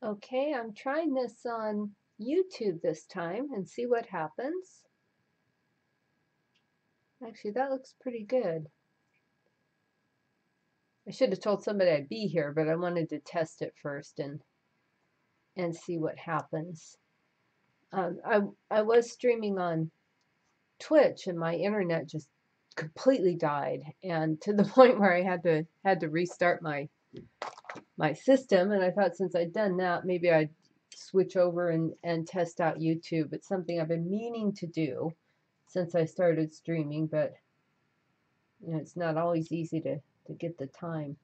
Okay, I'm trying this on YouTube this time and see what happens. Actually, that looks pretty good. I should have told somebody I'd be here, but I wanted to test it first and see what happens. I was streaming on Twitch and my internet just completely died, and to the point where I had to restart my system. And I thought since I'd done that, maybe I'd switch over and test out YouTube. It's something I've been meaning to do since I started streaming, but it's not always easy to get the time.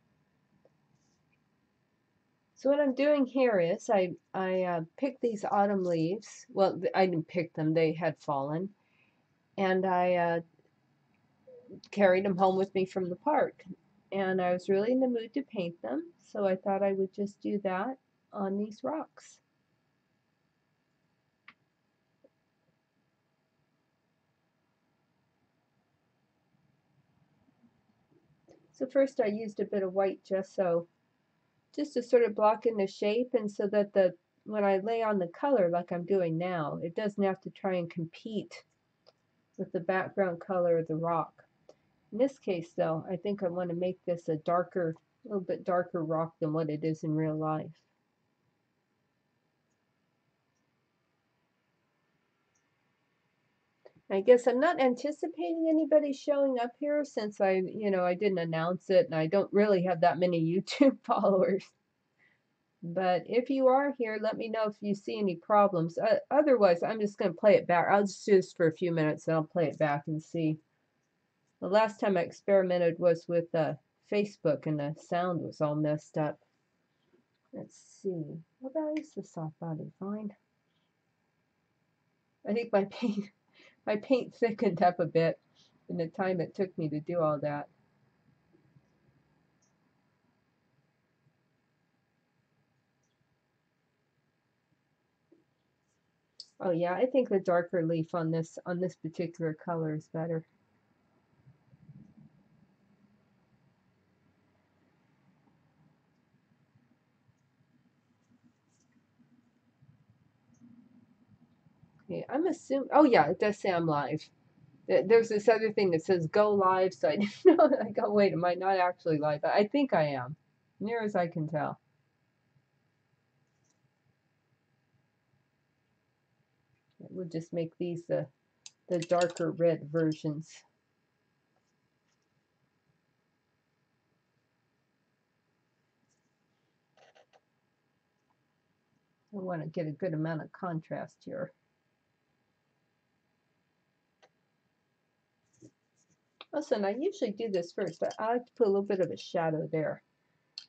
So what I'm doing here is I picked these autumn leaves. Well, I didn't pick them; they had fallen, and I carried them home with me from the park. And I was really in the mood to paint them, so I thought I would just do that on these rocks. So first I used a bit of white gesso just to sort of block in the shape, and so that when I lay on the color like I'm doing now, it doesn't have to try and compete with the background color of the rock. In this case though, I think I want to make this a little bit darker rock than what it is in real life. I guess I'm not anticipating anybody showing up here since I didn't announce it and I don't really have that many YouTube followers. But if you are here, let me know if you see any problems. Otherwise, I'm just going to play it back. I'll just do this for a few minutes and I'll play it back and see. The last time I experimented was with Facebook and the sound was all messed up. Let's see. Well, that is the soft body. Fine. I think my paint thickened up a bit in the time it took me to do all that. Oh yeah, I think the darker leaf on this particular color is better. Okay, I'm assuming. Oh yeah, it does say I'm live. There's this other thing that says go live, so I didn't know. I go, wait, am I not actually live? But I think I am, near as I can tell. We'll just make these the darker red versions. I want to get a good amount of contrast here. Listen, I usually do this first. I like to put a little bit of a shadow there.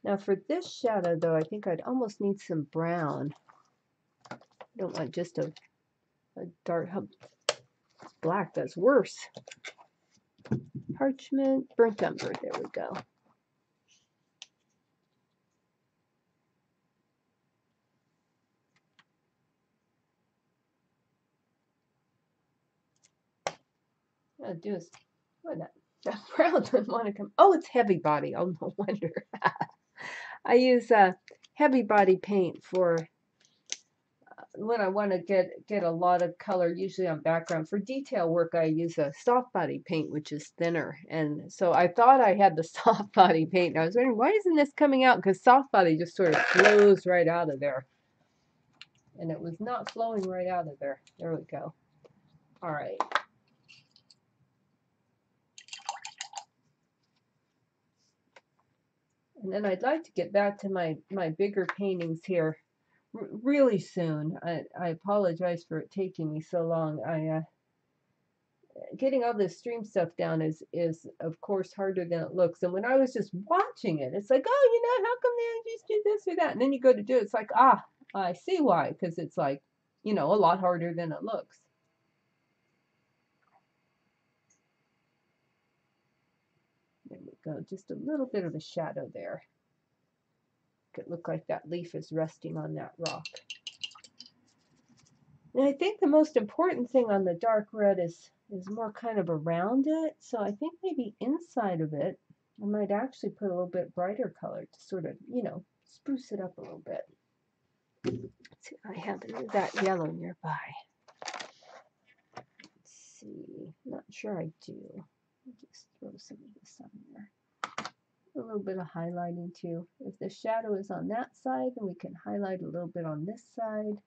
Now for this shadow, though, I think I'd almost need some brown. I don't want just a dark black. That's worse. Parchment, burnt umber. There we go. What I'll do is, what that brown doesn't want to come. Oh, it's heavy body. Oh, no wonder. I use heavy body paint for when I want to get a lot of color, usually on background. For detail work, I use a soft body paint, which is thinner. And so I thought I had the soft body paint. And I was wondering, why isn't this coming out? Because soft body just sort of flows right out of there. And it was not flowing right out of there. There we go. All right. And then I'd like to get back to my bigger paintings here really soon. I apologize for it taking me so long. Getting all this stream stuff down is of course harder than it looks. And when I was just watching it, it's like, oh, how come they just do this or that? And then you go to do it, it's like, I see why, because it's like, a lot harder than it looks. There we go, just a little bit of a shadow there. It look like that leaf is resting on that rock. And I think the most important thing on the dark red is more kind of around it. So I think maybe inside of it, I might actually put a little bit brighter color to sort of, spruce it up a little bit. Let's see, I have that yellow nearby. Let's see, not sure I do. Just throw some of this on there. A little bit of highlighting too. If the shadow is on that side, then we can highlight a little bit on this side.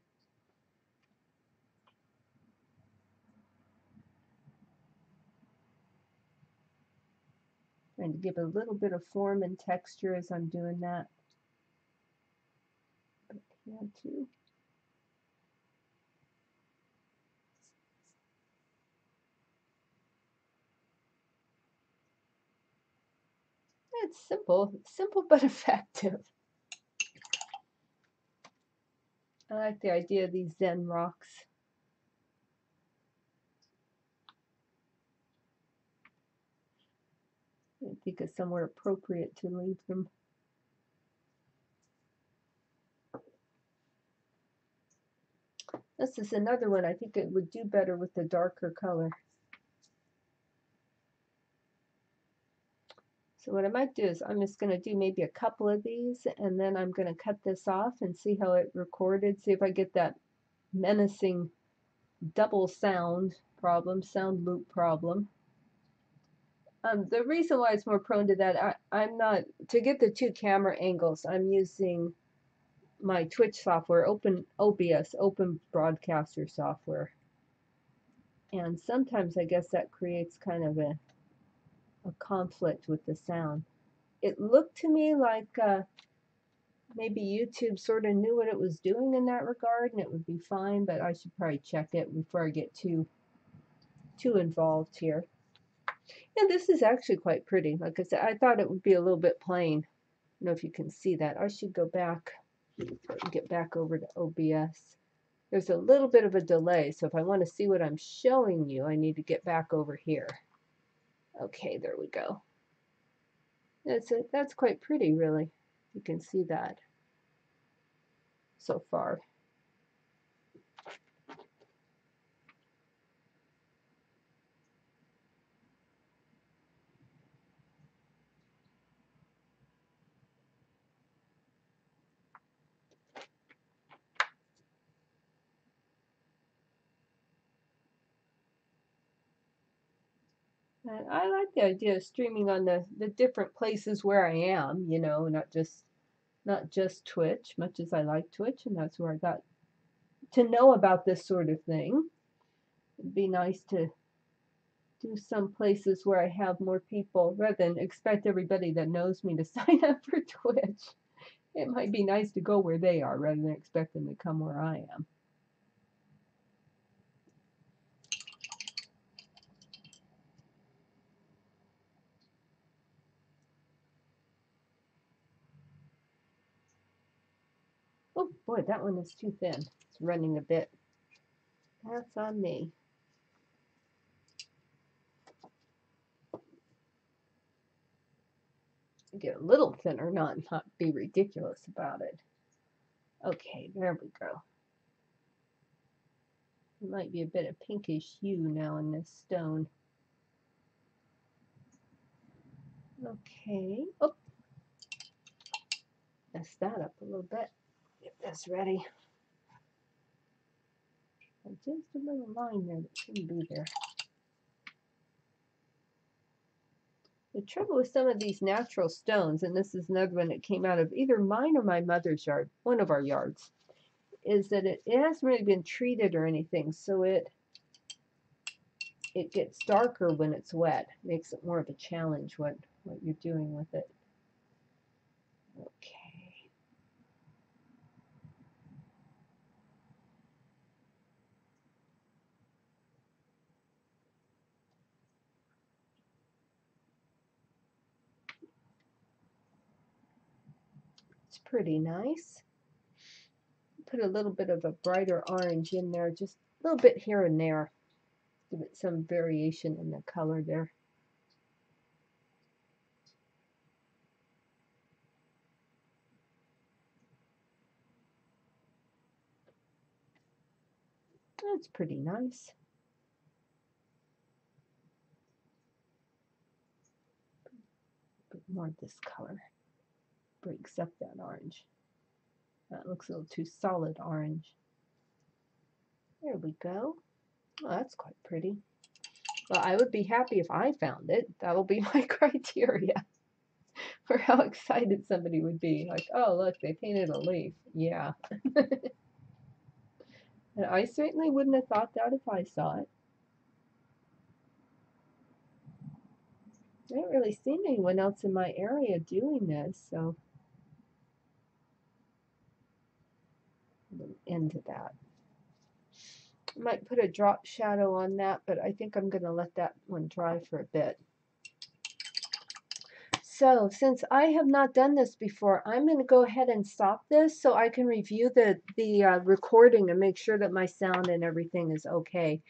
Trying to give a little bit of form and texture as I'm doing that. But here too. It's simple but effective. I like the idea of these Zen rocks. I think it's somewhere appropriate to leave them. This is another one I think it would do better with the darker color. So what I might do is I'm just going to do maybe a couple of these, and then I'm going to cut this off and see how it recorded, see if I get that menacing double sound loop problem. The reason why it's more prone to that, I'm not, to get the two camera angles, I'm using my Twitch software, OBS, Open Broadcaster software. And sometimes I guess that creates kind of a conflict with the sound. It looked to me like maybe YouTube sort of knew what it was doing in that regard, and it would be fine, but I should probably check it before I get too involved here. And this is actually quite pretty. Like I said, I thought it would be a little bit plain. I don't know if you can see that. I should go back, get back over to OBS. There's a little bit of a delay, so if I want to see what I'm showing you, I need to get back over here. Okay, there we go. That's quite pretty, really. You can see that so far. And I like the idea of streaming on the different places where I am, you know, not just Twitch, much as I like Twitch, and that's where I got to know about this sort of thing. It'd be nice to do some places where I have more people rather than expect everybody that knows me to sign up for Twitch. It might be nice to go where they are rather than expect them to come where I am. Oh boy, that one is too thin. It's running a bit. That's on me. Get a little thinner, not be ridiculous about it. Okay, there we go. There might be a bit of pinkish hue now in this stone. Okay. Oh, messed that up a little bit. Get this ready. Just a little line there that shouldn't be there. The trouble with some of these natural stones, and this is another one that came out of either mine or my mother's yard, one of our yards, is that it hasn't really been treated or anything, so it gets darker when it's wet. Makes it more of a challenge what you're doing with it. Okay. It's pretty nice. Put a little bit of a brighter orange in there, just a little bit here and there. Give it some variation in the color there. That's pretty nice. A bit more of this color breaks up that orange. That looks a little too solid orange. There we go. Oh, that's quite pretty. Well, I would be happy if I found it. That will be my criteria for how excited somebody would be. Like, oh, look, they painted a leaf. Yeah. And I certainly wouldn't have thought that if I saw it. I haven't really seen anyone else in my area doing this, so I'm into that. I might put a drop shadow on that, but I think I'm going to let that one dry for a bit. So since I have not done this before, I'm going to go ahead and stop this so I can review the recording and make sure that my sound and everything is okay.